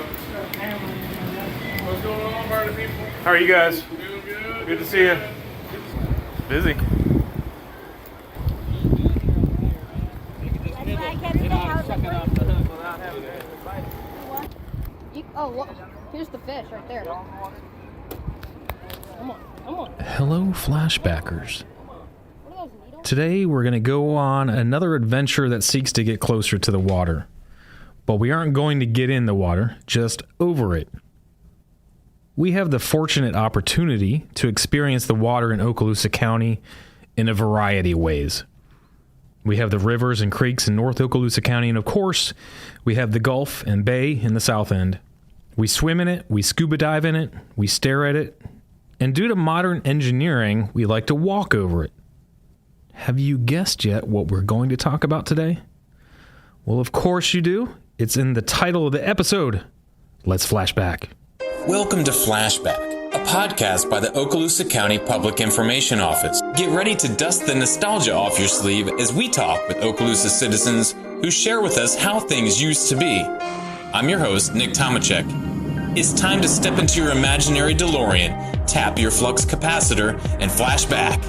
What's going on, party people? How are you guys? Doing good. Good to see you. Busy. Here's the fish right there. Come on. Hello, flashbackers. What are those needles? Today we're going to go on another adventure that seeks to get closer to the water. But we aren't going to get in the water, just over it. We have the fortunate opportunity to experience the water in Okaloosa County in a variety of ways. We have the rivers and creeks in North Okaloosa County, and of course, we have the Gulf and Bay in the south end. We swim in it, we scuba dive in it, we stare at it, and due to modern engineering, we like to walk over it. Have you guessed yet what we're going to talk about today? Well, of course you do. It's in the title of the episode. Let's flash back. Welcome to Flashback, a podcast by the Okaloosa County Public Information Office. Get ready to dust the nostalgia off your sleeve as we talk with Okaloosa citizens who share with us how things used to be. I'm your host, Nick Tomachek. It's time to step into your imaginary DeLorean, tap your flux capacitor, and flash back.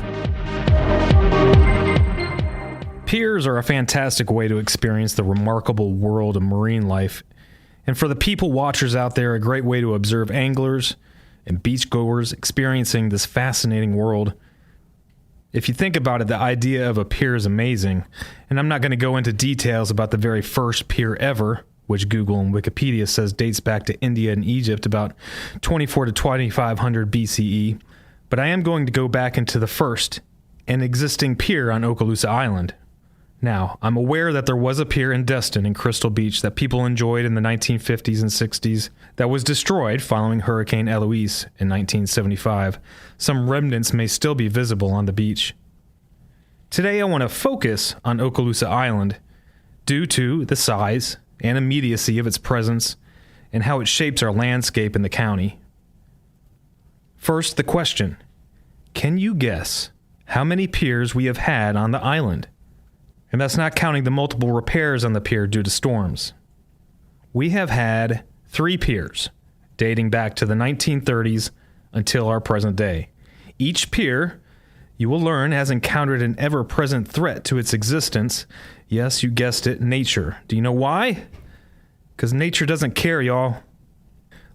Piers are a fantastic way to experience the remarkable world of marine life. And for the people watchers out there, a great way to observe anglers and beachgoers experiencing this fascinating world. If you think about it, the idea of a pier is amazing. And I'm not going to go into details about the very first pier ever, which Google and Wikipedia says dates back to India and Egypt about 24 to 2500 BCE. But I am going to go back into the first, an existing pier on Okaloosa Island. Now, I'm aware that there was a pier in Destin and Crystal Beach that people enjoyed in the 1950s and 60s that was destroyed following Hurricane Eloise in 1975. Some remnants may still be visible on the beach. Today, I want to focus on Okaloosa Island due to the size and immediacy of its presence and how it shapes our landscape in the county. First, the question. Can you guess how many piers we have had on the island? And that's not counting the multiple repairs on the pier due to storms. We have had 3 piers, dating back to the 1930s until our present day. Each pier, you will learn, has encountered an ever-present threat to its existence. Yes, you guessed it, nature. Do you know why? Because nature doesn't care, y'all.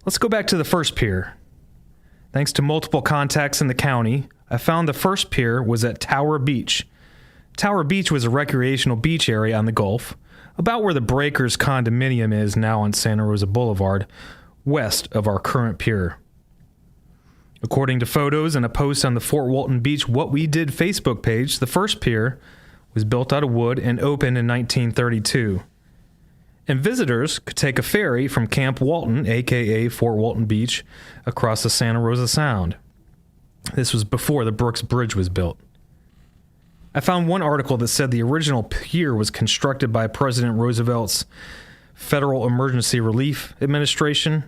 Let's go back to the first pier. Thanks to multiple contacts in the county, I found the first pier was at Tower Beach. Tower Beach was a recreational beach area on the Gulf, about where the Breakers condominium is now on Santa Rosa Boulevard, west of our current pier. According to photos and a post on the Fort Walton Beach What We Did Facebook page, the first pier was built out of wood and opened in 1932. And visitors could take a ferry from Camp Walton, aka Fort Walton Beach, across the Santa Rosa Sound. This was before the Brooks Bridge was built. I found one article that said the original pier was constructed by President Roosevelt's Federal Emergency Relief Administration.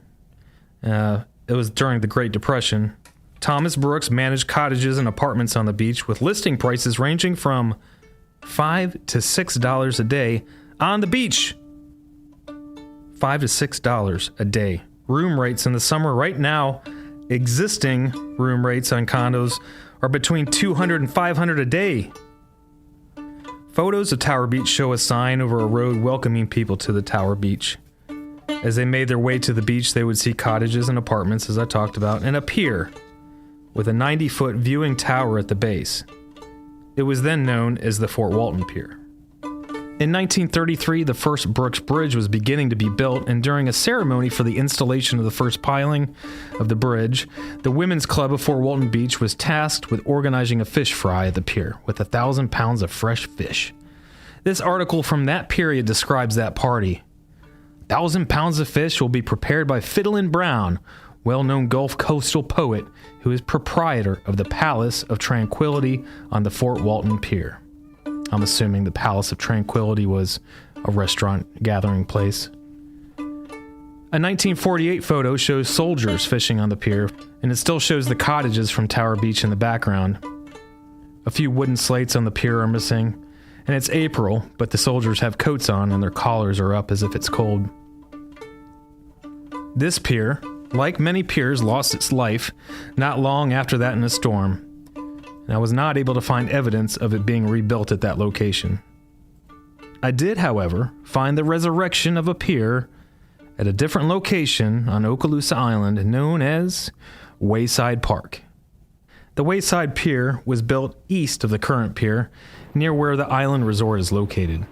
It was during the Great Depression. Thomas Brooks managed cottages and apartments on the beach with listing prices ranging from $5 to $6 a day on the beach. $5 to $6 a day. Room rates in the summer right now, existing room rates on condos are between $200 and $500 a day. Photos of Tower Beach show a sign over a road welcoming people to the Tower Beach. As they made their way to the beach, they would see cottages and apartments, as I talked about, and a pier with a 90-foot viewing tower at the base. It was then known as the Fort Walton Pier. In 1933, the first Brooks Bridge was beginning to be built, and during a ceremony for the installation of the first piling of the bridge, the Women's Club of Fort Walton Beach was tasked with organizing a fish fry at the pier with 1,000 pounds of fresh fish. This article from that period describes that party. 1,000 pounds of fish will be prepared by Fiddlin' Brown, well-known Gulf coastal poet who is proprietor of the Palace of Tranquility on the Fort Walton Pier. I'm assuming the Palace of Tranquility was a restaurant gathering place. A 1948 photo shows soldiers fishing on the pier, and it still shows the cottages from Tower Beach in the background. A few wooden slates on the pier are missing, and it's April, but the soldiers have coats on and their collars are up as if it's cold. This pier, like many piers, lost its life not long after that in a storm, and I was not able to find evidence of it being rebuilt at that location. I did, however, find the resurrection of a pier at a different location on Okaloosa Island known as Wayside Park. The Wayside Pier was built east of the current pier, near where the island resort is located.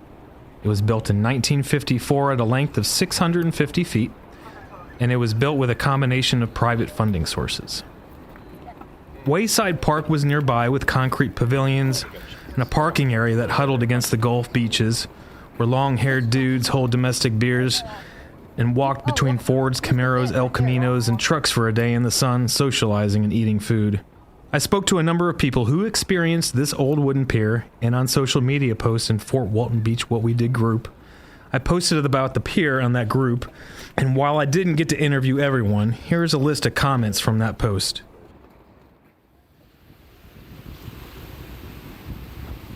It was built in 1954 at a length of 650 feet, and it was built with a combination of private funding sources. Wayside Park was nearby with concrete pavilions and a parking area that huddled against the Gulf beaches, where long-haired dudes hold domestic beers and walked between Fords, Camaros, El Caminos, and trucks for a day in the sun, socializing and eating food. I spoke to a number of people who experienced this old wooden pier, and on social media posts in Fort Walton Beach What We Did group, I posted about the pier on that group, and while I didn't get to interview everyone, here's a list of comments from that post.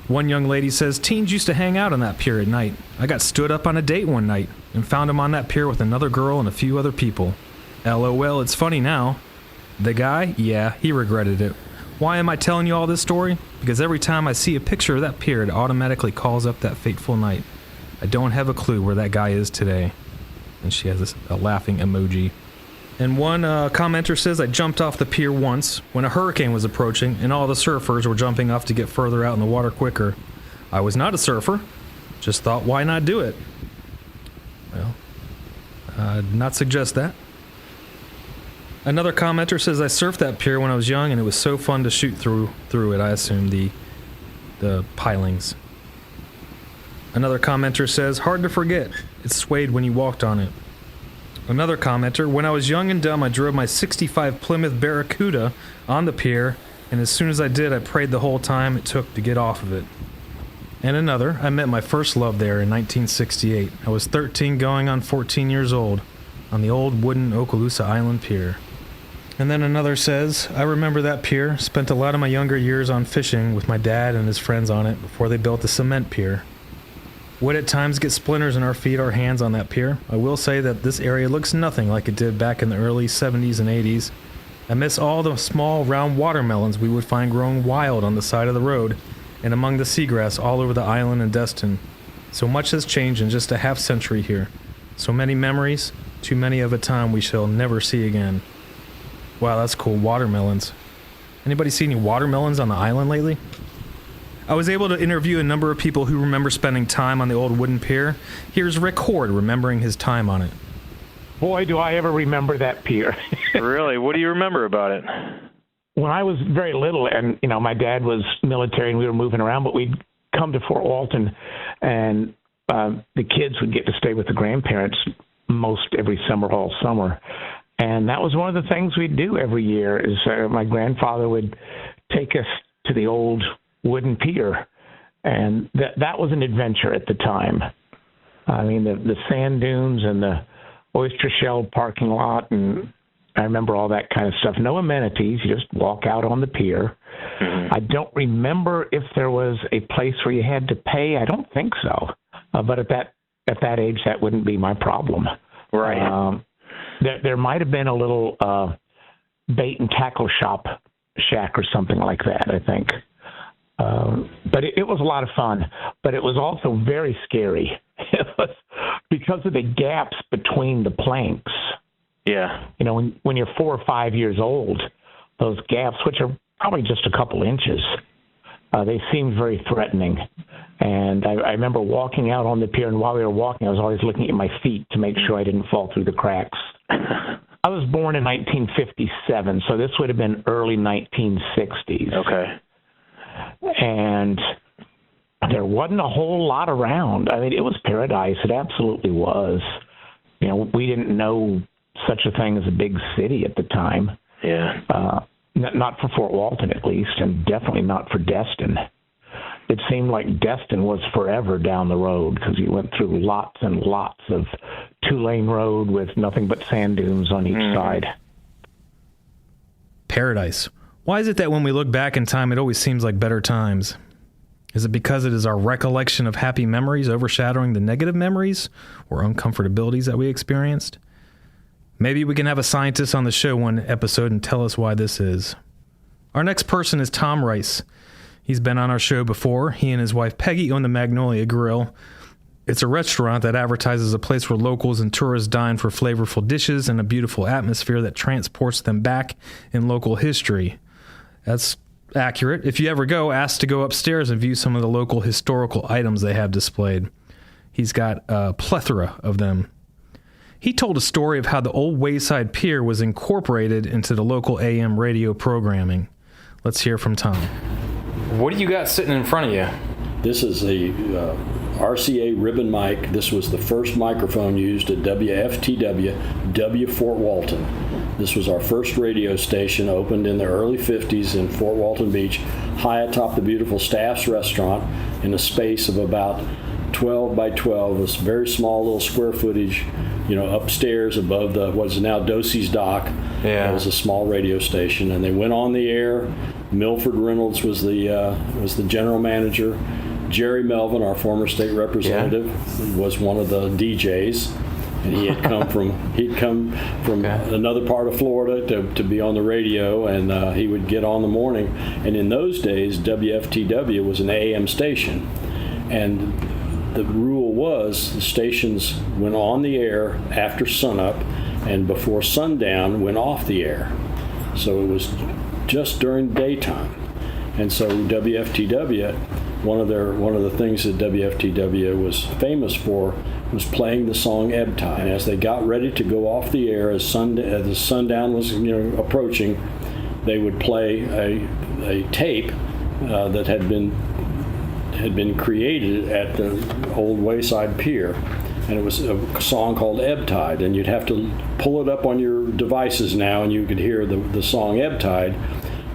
One young lady says, teens used to hang out on that pier at night. I got stood up on a date one night and found him on that pier with another girl and a few other people. LOL, it's funny now. The guy? Yeah, he regretted it. Why am I telling you all this story? Because every time I see a picture of that pier, it automatically calls up that fateful night. I don't have a clue where that guy is today. And she has a laughing emoji. And one commenter says, I jumped off the pier once when a hurricane was approaching and all the surfers were jumping off to get further out in the water quicker. I was not a surfer. Just thought, why not do it? Well, I'd not suggest that. Another commenter says, I surfed that pier when I was young and it was so fun to shoot through it. I assume the pilings. Another commenter says, hard to forget. It swayed when you walked on it. Another commenter, when I was young and dumb, I drove my 65 Plymouth Barracuda on the pier, and as soon as I did, I prayed the whole time it took to get off of it. And another, I met my first love there in 1968. I was 13 going on 14 years old on the old wooden Okaloosa Island pier. And then another says, I remember that pier, spent a lot of my younger years on fishing with my dad and his friends on it before they built the cement pier. Would at times get splinters in our feet or hands on that pier. I will say that this area looks nothing like it did back in the early 70s and 80s. I miss all the small round watermelons we would find growing wild on the side of the road and among the seagrass all over the island and Destin. So much has changed in just a half century here. So many memories, too many of a time we shall never see again. Wow, that's cool. Watermelons. Anybody see any watermelons on the island lately? I was able to interview a number of people who remember spending time on the old wooden pier. Here's Rick Horde remembering his time on it. Boy, do I ever remember that pier. Really? What do you remember about it? When I was very little, and, my dad was military and we were moving around, but we'd come to Fort Walton, and the kids would get to stay with the grandparents most every summer, all summer. And that was one of the things we'd do every year is my grandfather would take us to the old wooden pier, and that was an adventure at the time. I mean, the sand dunes and the oyster shell parking lot, and I remember all that kind of stuff. No amenities, you just walk out on the pier. Mm-hmm. I don't remember if there was a place where you had to pay. I don't think so. But at that age, that wouldn't be my problem. Right. There might have been a little bait and tackle shack or something like that, I think. But it was a lot of fun, but it was also very scary. It was because of the gaps between the planks. Yeah. When you're 4 or 5 years old, those gaps, which are probably just a couple inches, they seemed very threatening. And I remember walking out on the pier, and while we were walking, I was always looking at my feet to make sure I didn't fall through the cracks. I was born in 1957, so this would have been early 1960s. Okay. And there wasn't a whole lot around. I mean, it was paradise. It absolutely was. We didn't know such a thing as a big city at the time. Yeah. Not for Fort Walton, at least, and definitely not for Destin. It seemed like Destin was forever down the road because you went through lots and lots of two-lane road with nothing but sand dunes on each side. Paradise. Why is it that when we look back in time, it always seems like better times? Is it because it is our recollection of happy memories overshadowing the negative memories or uncomfortabilities that we experienced? Maybe we can have a scientist on the show one episode and tell us why this is. Our next person is Tom Rice. He's been on our show before. He and his wife Peggy own the Magnolia Grill. It's a restaurant that advertises a place where locals and tourists dine for flavorful dishes and a beautiful atmosphere that transports them back in local history. That's accurate. If you ever go, ask to go upstairs and view some of the local historical items they have displayed. He's got a plethora of them. He told a story of how the old Wayside Pier was incorporated into the local AM radio programming. Let's hear from Tom. What do you got sitting in front of you? This is a RCA ribbon mic. This was the first microphone used at WFTW, W Fort Walton. This was our first radio station, opened in the early 50s in Fort Walton Beach, high atop the beautiful Staff's restaurant in a space of about 12 by 12, this very small little square footage, upstairs above what is now Dosey's Dock. Yeah. It was a small radio station, and they went on the air. Milford Reynolds was the general manager. Jerry Melvin, our former state representative, was one of the DJs, and he had come from another part of Florida to be on the radio, and he would get on the morning. And in those days, WFTW was an AM station, and the rule was the stations went on the air after sunup, and before sundown went off the air. So it was just during daytime. And so WFTW, one of the things that WFTW was famous for was playing the song Ebb Tide. And as they got ready to go off the air, as the sundown was approaching, they would play a tape that had been created at the old Wayside Pier. And it was a song called Ebb Tide, and you'd have to pull it up on your devices now, and you could hear the song Ebb Tide.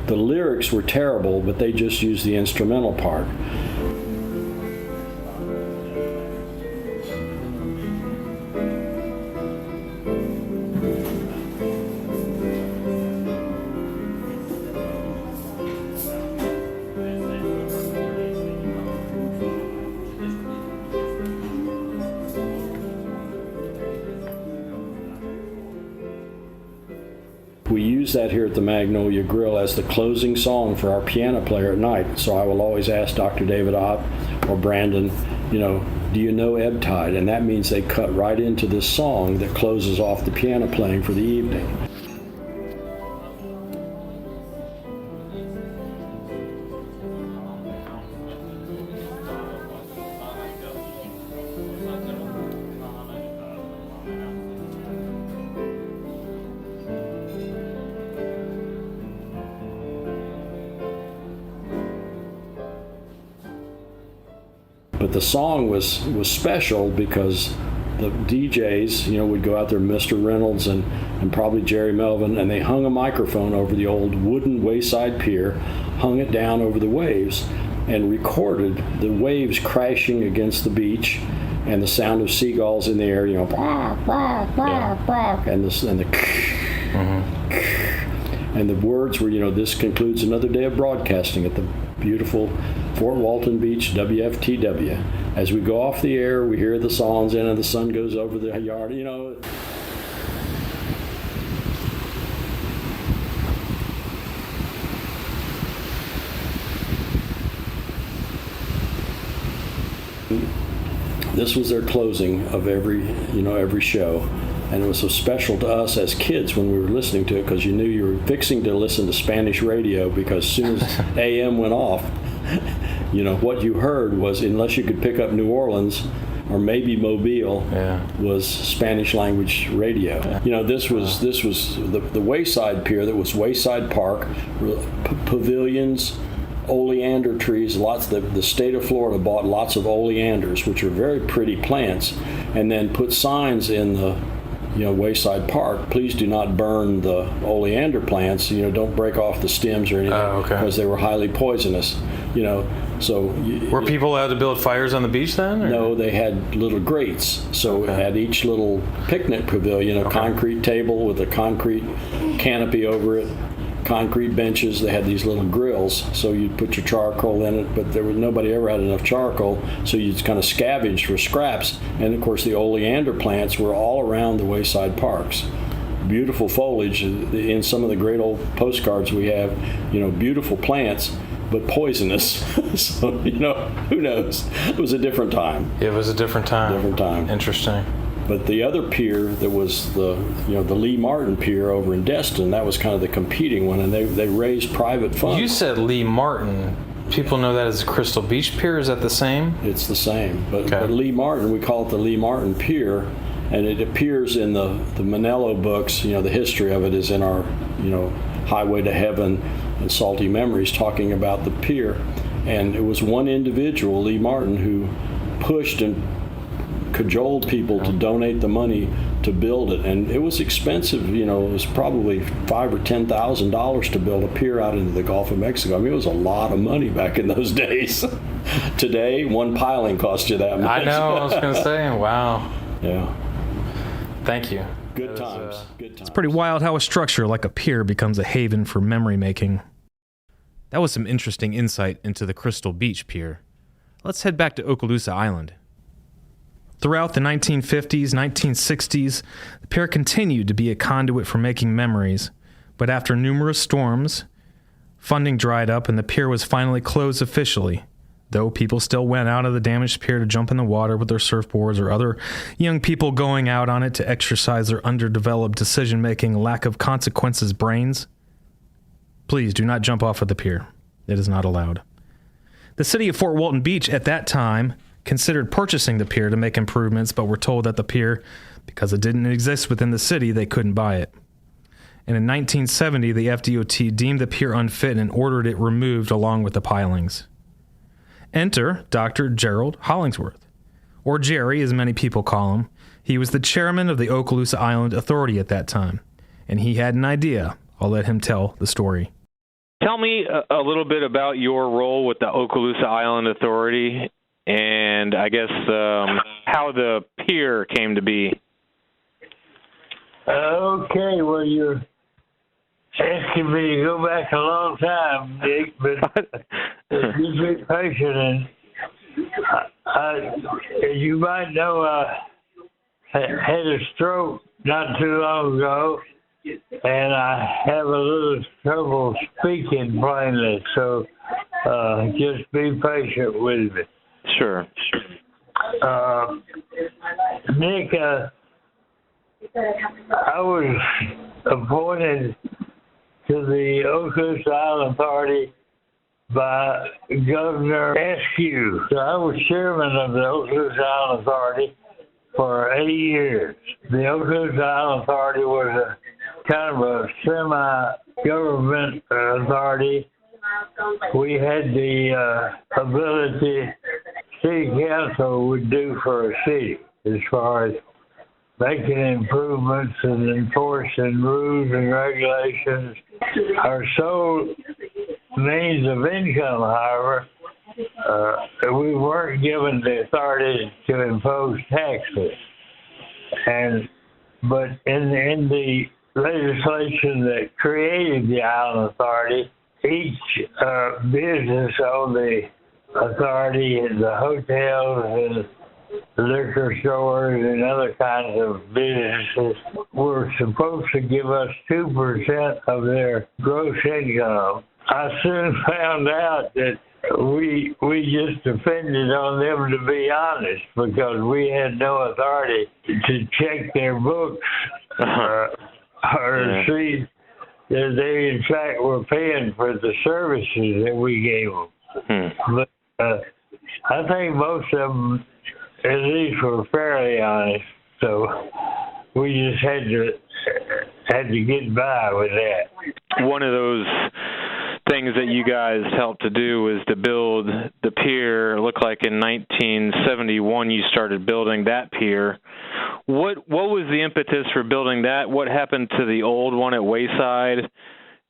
The lyrics were terrible, but they just used the instrumental part. We use that here at the Magnolia Grill as the closing song for our piano player at night. So I will always ask Dr. David Ott or Brandon, do you know Ebb Tide? And that means they cut right into this song that closes off the piano playing for the evening. But the song was special because the DJs, would go out there, Mr. Reynolds and probably Jerry Melvin, and they hung a microphone over the old wooden Wayside Pier, hung it down over the waves, and recorded the waves crashing against the beach and the sound of seagulls in the air, bark, bark, bark, bark, and the words were, this concludes another day of broadcasting at the beautiful Fort Walton Beach, WFTW. As we go off the air, we hear the songs in, and the sun goes over the yard, This was their closing of every show. And it was so special to us as kids when we were listening to it, because you knew you were fixing to listen to Spanish radio, because as soon as AM went off, what you heard was, unless you could pick up New Orleans or maybe Mobile, was Spanish language radio. This was the Wayside Pier. That was Wayside Park, pavilions, oleander trees. The state of Florida bought lots of oleanders, which are very pretty plants, and then put signs in the Wayside Park, please do not burn the oleander plants, don't break off the stems or anything, because they were highly poisonous, Were people allowed to build fires on the beach then? Or? No, they had little grates. So at each little picnic pavilion, a concrete table with a concrete canopy over it, concrete benches. They had these little grills, so you'd put your charcoal in it, but nobody ever had enough charcoal, so you'd kind of scavenge for scraps. And of course, the oleander plants were all around the Wayside Parks. beautiful foliage. In some of the great old postcards we have, beautiful plants, but poisonous. So, who knows? It was a different time. It was a different time. Interesting. But the other pier that was the Lee Martin Pier over in Destin, that was kind of the competing one, and they raised private funds. You said Lee Martin. People know that as Crystal Beach Pier. Is that the same? It's the same. But Lee Martin, we call it the Lee Martin Pier, and it appears in the Manello books. The history of it is in our, Highway to Heaven and Salty Memories, talking about the pier. And it was one individual, Lee Martin, who pushed and cajoled people to donate the money to build it, and it was expensive. It was probably $5,000 or $10,000 to build a pier out into the Gulf of Mexico. I mean, it was a lot of money back in those days. Today, one piling cost you that much. I know. I was going to say, wow. Yeah. Thank you. Good times. Good times. It's pretty wild how a structure like a pier becomes a haven for memory making. That was some interesting insight into the Crystal Beach Pier. Let's head back to Okaloosa Island. Throughout the 1950s, 1960s, the pier continued to be a conduit for making memories, but after numerous storms, funding dried up and the pier was finally closed officially, though people still went out of the damaged pier to jump in the water with their surfboards or other young people going out on it to exercise their underdeveloped decision-making, lack of consequences brains. Please do not jump off of the pier. It is not allowed. The city of Fort Walton Beach at that time considered purchasing the pier to make improvements, but were told that the pier, because it didn't exist within the city, they couldn't buy it. And in 1970, the FDOT deemed the pier unfit and ordered it removed along with the pilings. Enter Dr. Gerald Hollingsworth, or Jerry as many people call him. He was the chairman of the Okaloosa Island Authority at that time, and he had an idea. I'll let him tell the story. Tell me a little bit about your role with the Okaloosa Island Authority, and I guess how the pier came to be. Okay, well, you're asking me to go back a long time, Dick, but you be patient. And as you might know, I had a stroke not too long ago, and I have a little trouble speaking plainly, so just be patient with me. Sure. Nick, I was appointed to the Okaloosa Island Authority by Governor Askew. So I was chairman of the Okaloosa Island Authority for 8 years. The Okaloosa Island Authority was a kind of a semi-government authority. We had the ability city council would do for a city as far as making improvements and enforcing rules and regulations. Our sole means of income, however, we weren't given the authority to impose taxes. But in the legislation that created the Island Authority, each business on the authority, the hotels and liquor stores and other kinds of businesses, were supposed to give us 2% of their gross income. I soon found out that we just depended on them to be honest, because we had no authority to check their books or see that they in fact were paying for the services that we gave them. But I think most of them at least were fairly honest, so we just had to get by with that. One of those things that you guys helped to do was to build the pier. It looked like in 1971 you started building that pier. What was the impetus for building that? What happened to the old one at Wayside?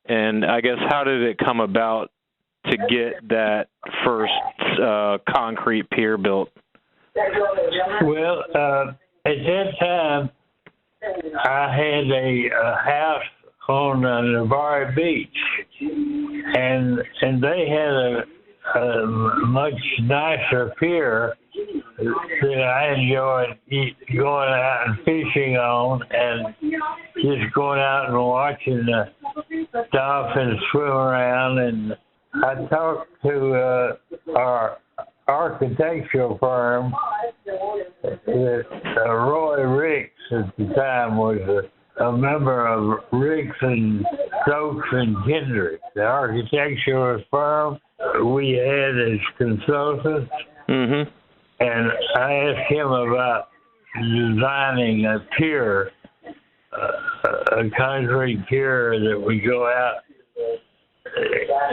And I guess how did it come about to get that first concrete pier built? Well, at that time, I had a house on Navarre Beach, and they had a much nicer pier that I enjoyed going out and fishing on, and just going out and watching the dolphins swim around. And I talked to our architectural firm that Roy Ricks at the time was a member of Ricks and Stokes and Kendrick, the architectural firm we had as consultants. Mm-hmm. And I asked him about designing a pier, a concrete pier that would go out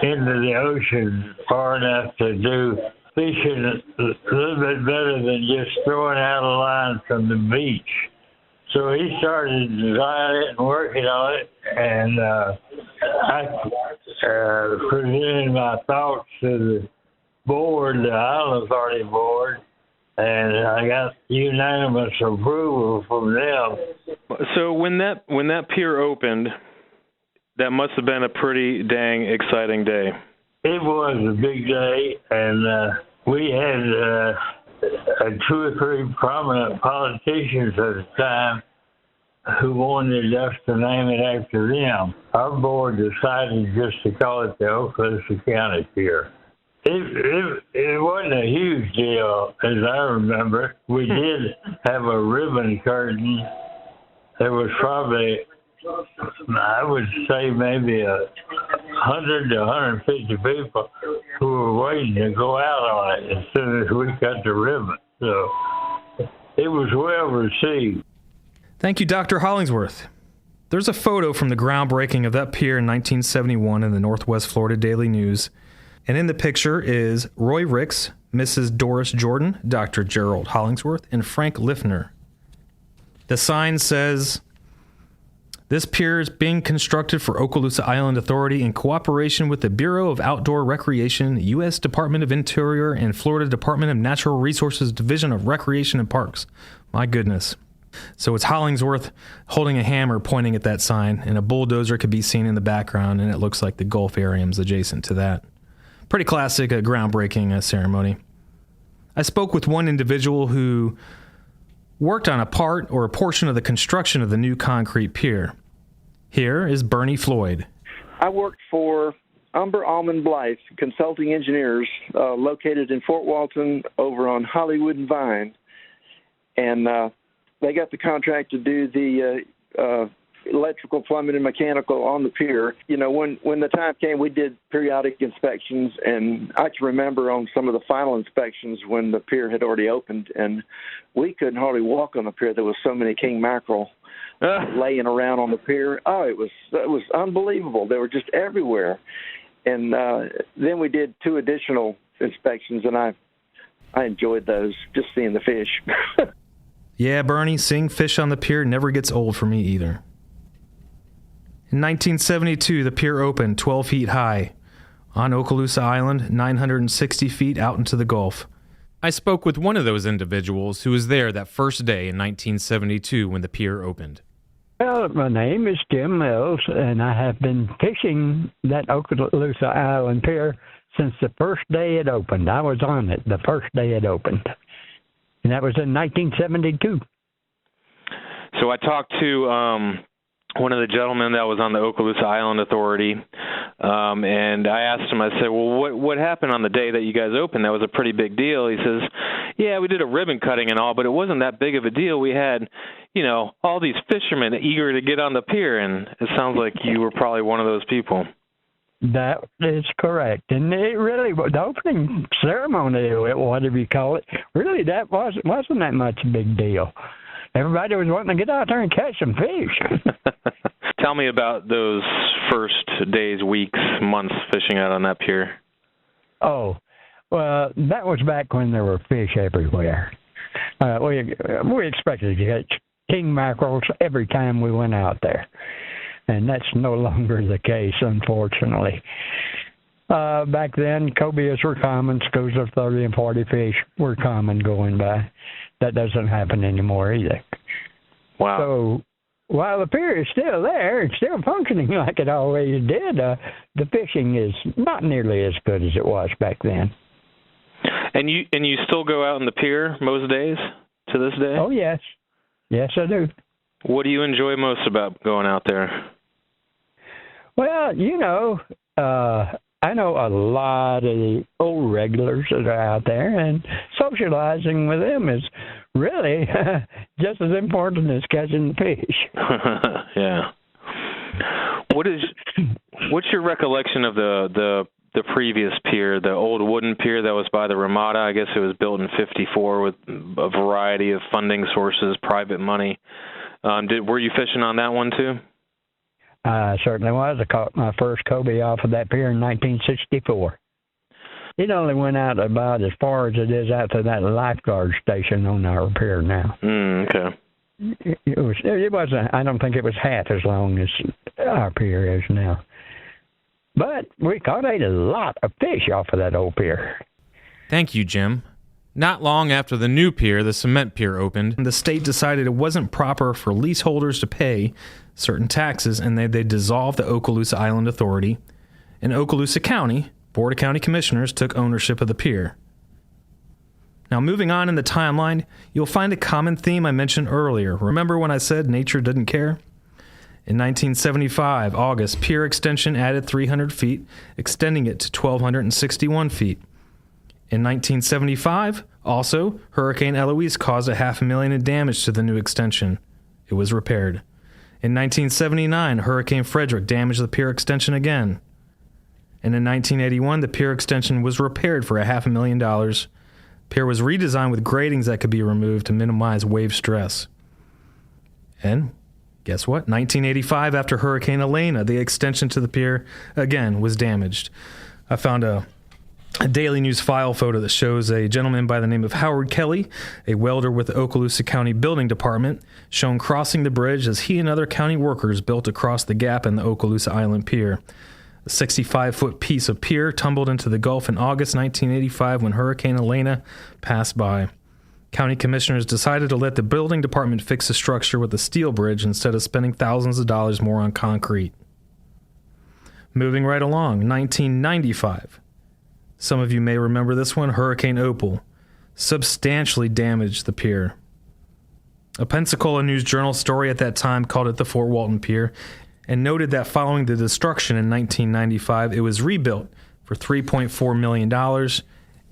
into the ocean far enough to do fishing a little bit better than just throwing out a line from the beach. So he started designing it and working on it, and I presented my thoughts to the board, the Island Authority board, and I got unanimous approval from them. So when that pier opened, that must have been a pretty dang exciting day. It was a big day, and we had 2 or 3 prominent politicians at the time who wanted us to name it after them. Our board decided just to call it the Okaloosa County Pier. It wasn't a huge deal, as I remember. We did have a ribbon curtain. There was probably, I would say, maybe 100 to 150 people who were waiting to go out on it as soon as we cut the ribbon. So it was well received. Thank you, Dr. Hollingsworth. There's a photo from the groundbreaking of that pier in 1971 in the Northwest Florida Daily News. And in the picture is Roy Ricks, Mrs. Doris Jordan, Dr. Gerald Hollingsworth, and Frank Liffner. The sign says, "This pier is being constructed for Okaloosa Island Authority in cooperation with the Bureau of Outdoor Recreation, U.S. Department of Interior, and Florida Department of Natural Resources Division of Recreation and Parks." My goodness. So it's Hollingsworth holding a hammer pointing at that sign, and a bulldozer could be seen in the background, and it looks like the Gulf area is adjacent to that. Pretty classic, groundbreaking ceremony. I spoke with one individual who worked on a part or a portion of the construction of the new concrete pier. Here is Bernie Floyd. I worked for Umber Almond Blythe Consulting Engineers, located in Fort Walton over on Hollywood and Vine. And they got the contract to do the electrical, plumbing, and mechanical on the pier. You know, when the time came, we did periodic inspections, and I can remember on some of the final inspections when the pier had already opened, and we couldn't hardly walk on the pier. There was so many king mackerel laying around on the pier. Oh, it was unbelievable. They were just everywhere. And then we did 2 additional inspections, and I enjoyed those, just seeing the fish. Yeah, Bernie, seeing fish on the pier never gets old for me either. In 1972, the pier opened 12 feet high on Okaloosa Island, 960 feet out into the Gulf. I spoke with one of those individuals who was there that first day in 1972 when the pier opened. Well, my name is Jim Mills, and I have been fishing that Okaloosa Island Pier since the first day it opened. I was on it the first day it opened, and that was in 1972. So I talked to one of the gentlemen that was on the Okaloosa Island Authority, and I asked him, I said, well, what happened on the day that you guys opened? That was a pretty big deal. He says, yeah, we did a ribbon cutting and all, but it wasn't that big of a deal. We had, all these fishermen eager to get on the pier, and it sounds like you were probably one of those people. That is correct. And it really, the opening ceremony, whatever you call it, really that wasn't that much a big deal. Everybody was wanting to get out there and catch some fish. Tell me about those first days, weeks, months fishing out on that pier. Oh, well, that was back when there were fish everywhere. We expected to catch king mackerels every time we went out there. And that's no longer the case, unfortunately. Back then, cobias were common. Schools of 30 and 40 fish were common going by. That doesn't happen anymore either. Wow. So while the pier is still there, it's still functioning like it always did. The fishing is not nearly as good as it was back then. And you still go out on the pier most days to this day? Oh, yes. Yes, I do. What do you enjoy most about going out there? Well, I know a lot of the old regulars that are out there, and socializing with them is really just as important as catching the fish. Yeah. What's your recollection of the previous pier, the old wooden pier that was by the Ramada? I guess it was built in '54 with a variety of funding sources, private money. Were you fishing on that one too? I certainly was. I caught my first cobia off of that pier in 1964. It only went out about as far as it is out to that lifeguard station on our pier now. Okay. It wasn't. I don't think it was half as long as our pier is now. But we caught a lot of fish off of that old pier. Thank you, Jim. Not long after the new pier, the cement pier, opened, the state decided it wasn't proper for leaseholders to pay certain taxes, and they dissolved the Okaloosa Island Authority. In Okaloosa County, Board of County Commissioners took ownership of the pier. Now, moving on in the timeline, you'll find a common theme I mentioned earlier. Remember when I said nature didn't care? In 1975, August, pier extension added 300 feet, extending it to 1,261 feet. In 1975, also, Hurricane Eloise caused $500,000 in damage to the new extension. It was repaired. In 1979, Hurricane Frederick damaged the pier extension again. And in 1981, the pier extension was repaired for $500,000. Pier was redesigned with gratings that could be removed to minimize wave stress. And guess what? 1985, after Hurricane Elena, the extension to the pier again was damaged. I found a Daily News file photo that shows a gentleman by the name of Howard Kelly, a welder with the Okaloosa County Building Department, shown crossing the bridge as he and other county workers built across the gap in the Okaloosa Island Pier. A 65-foot piece of pier tumbled into the Gulf in August 1985 when Hurricane Elena passed by. County commissioners decided to let the building department fix the structure with a steel bridge instead of spending thousands of dollars more on concrete. Moving right along, 1995. Some of you may remember this one. Hurricane Opal substantially damaged the pier. A Pensacola News-Journal story at that time called it the Fort Walton Pier and noted that following the destruction in 1995, it was rebuilt for $3.4 million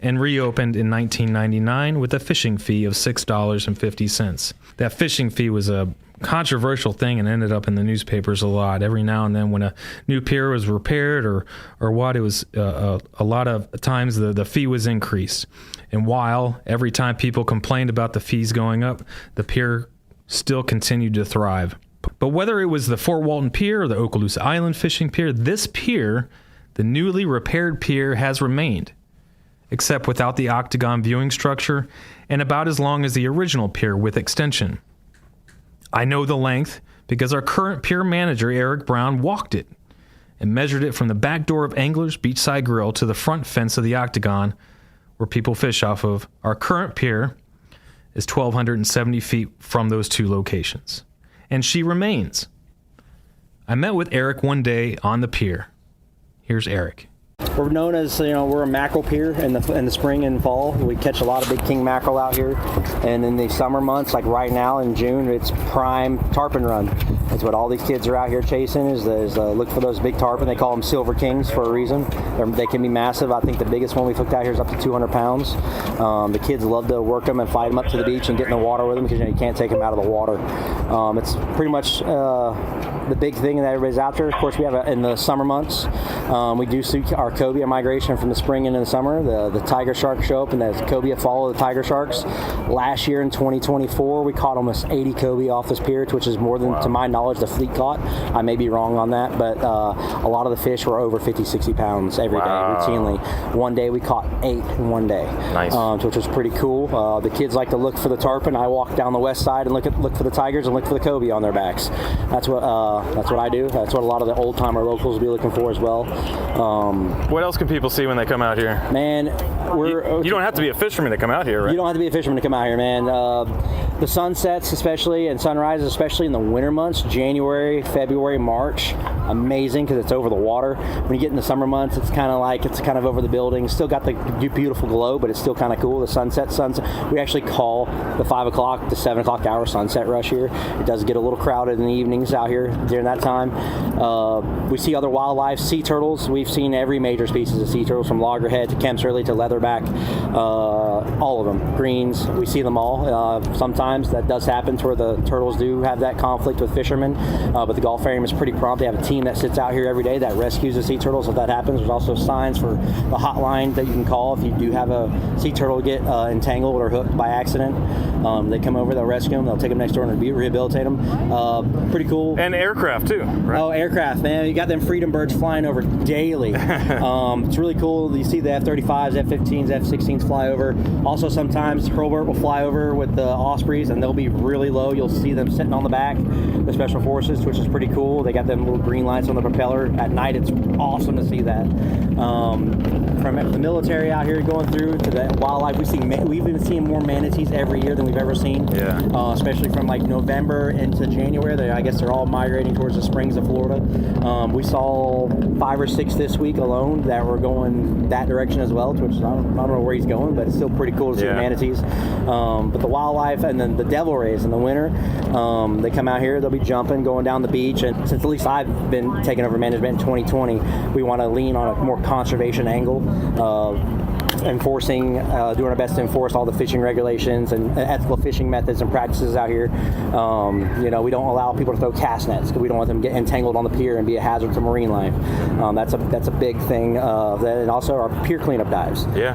and reopened in 1999 with a fishing fee of $6.50. That fishing fee was a controversial thing and ended up in the newspapers a lot. Every now and then when a new pier was repaired or what, it was a lot of times the fee was increased. And while every time people complained about the fees going up, the pier still continued to thrive. But whether it was the Fort Walton Pier or the Okaloosa Island Fishing Pier, this pier, the newly repaired pier, has remained, except without the octagon viewing structure and about as long as the original pier with extension. I know the length because our current pier manager, Eric Brown, walked it and measured it from the back door of Angler's Beachside Grill to the front fence of the octagon where people fish off of. Our current pier is 1,270 feet from those two locations. And she remains. I met with Eric one day on the pier. Here's Eric. We're known as, we're a mackerel pier in the spring and fall. We catch a lot of big king mackerel out here. And in the summer months, like right now in June, it's prime tarpon run. That's what all these kids are out here chasing is look for those big tarpon. They call them silver kings for a reason. They can be massive. I think the biggest one we hooked out here is up to 200 pounds. The kids love to work them and fight them up to the beach and get in the water with them because you can't take them out of the water. It's pretty much the big thing that everybody's out there. Of course, we have in the summer months, we do see our cobia migration from the spring into the summer. The tiger sharks show up and the cobia follow the tiger sharks. Last year in 2024, we caught almost 80 cobia off this pier, which is more than, to my knowledge, the fleet caught. I may be wrong on that, but a lot of the fish were over 50, 60 pounds every day, routinely. One day we caught 8 in one day, which was pretty cool. The kids like to look for the tarpon. I walk down the west side and look for the tigers and look for the cobia on their backs. That's what I do. That's what a lot of the old-timer locals will be looking for as well. What else can people see when they come out here? Man, you don't have to be a fisherman to come out here, right? You don't have to be a fisherman to come out here, man. The sunsets, especially, and sunrises, especially in the winter months, January, February, March, amazing because it's over the water. When you get in the summer months, it's kind of over the building. Still got the beautiful glow, but it's still kind of cool. The sunset. We actually call the 5 o'clock to 7 o'clock hour sunset rush here. It does get a little crowded in the evenings out here during that time. We see other wildlife, sea turtles. We've seen every major species of sea turtles, from loggerhead to Kempsworthy to leatherback, all of them. Greens, we see them all. Sometimes that does happen to where the turtles do have that conflict with fishermen, but the Gulfarium is pretty prompt. They have a team that sits out here every day that rescues the sea turtles if that happens. There's also signs for the hotline that you can call if you do have a sea turtle get entangled or hooked by accident. They come over, they'll rescue them, they'll take them next door and rehabilitate them. Pretty cool. And aircraft too, right? Oh, aircraft, man. You got them Freedom Birds flying over daily. It's really cool. You see the F-35s, F-15s, F-16s fly over. Also, sometimes Hurlburt will fly over with the Ospreys, and they'll be really low. You'll see them sitting on the back, the Special Forces, which is pretty cool. They got them little green lights on the propeller. At night, it's awesome to see that. From the military out here going through to the wildlife, we've been seeing more manatees every year than we've ever seen. Yeah. Especially from like November into January. I guess they're all migrating towards the springs of Florida. We saw 5 or 6 this week alone that were going that direction as well, which I don't know where he's going, but it's still pretty cool to see the manatees. But the wildlife and then the devil rays in the winter, they come out here, they'll be jumping, going down the beach. And since at least I've been taking over management in 2020, we want to lean on a more conservation angle. Doing our best to enforce all the fishing regulations and ethical fishing methods and practices out here. We don't allow people to throw cast nets because we don't want them to get entangled on the pier and be a hazard to marine life. That's a big thing. And also our pier cleanup dives. Yeah.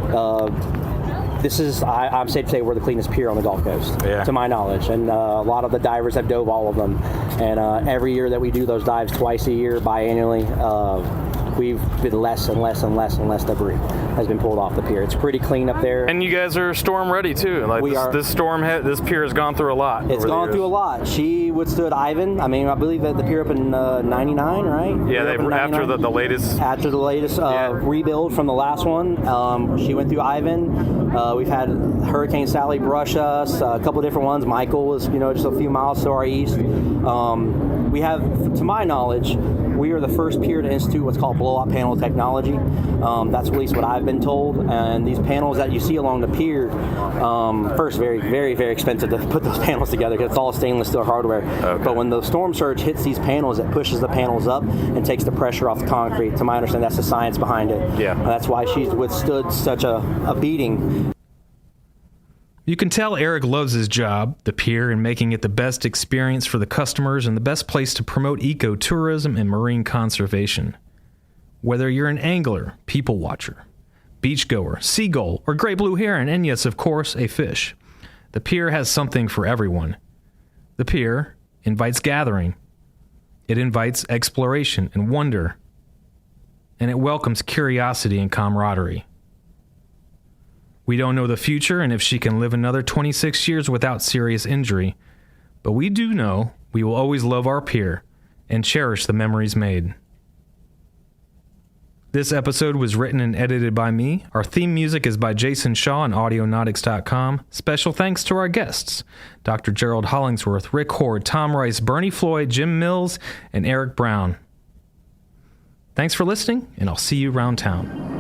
I'm safe to say we're the cleanest pier on the Gulf Coast, to my knowledge. And a lot of the divers have dove all of them. And every year that we do those dives twice a year, biannually, we've been less and less debris has been pulled off the pier. It's pretty clean up there. And you guys are storm ready too. Like this pier has gone through a lot. It's gone through a lot. She withstood Ivan. I mean, I believe that the pier up in 99, right? Yeah, after the latest. After the latest rebuild from the last one, she went through Ivan. We've had Hurricane Sally brush us. A couple of different ones. Michael was, just a few miles to our east. We have, to my knowledge, we are the first pier to institute what's called blow-up panel technology. That's at least what I've been told. And these panels that you see along the pier, first, very, very, very expensive to put those panels together because it's all stainless steel hardware. Okay. But when the storm surge hits these panels, it pushes the panels up and takes the pressure off the concrete. To my understanding, that's the science behind it. Yeah. That's why she's withstood such a beating. You can tell Eric loves his job, the pier, and making it the best experience for the customers and the best place to promote ecotourism and marine conservation. Whether you're an angler, people watcher, beachgoer, seagull, or great blue heron, and yes, of course, a fish, the pier has something for everyone. The pier invites gathering. It invites exploration and wonder. And it welcomes curiosity and camaraderie. We don't know the future and if she can live another 26 years without serious injury, but we do know we will always love our pier and cherish the memories made. This episode was written and edited by me. Our theme music is by Jason Shaw on audionautics.com. Special thanks to our guests, Dr. Gerald Hollingsworth, Rick Horde, Tom Rice, Bernie Floyd, Jim Mills, and Eric Brown. Thanks for listening, and I'll see you around town.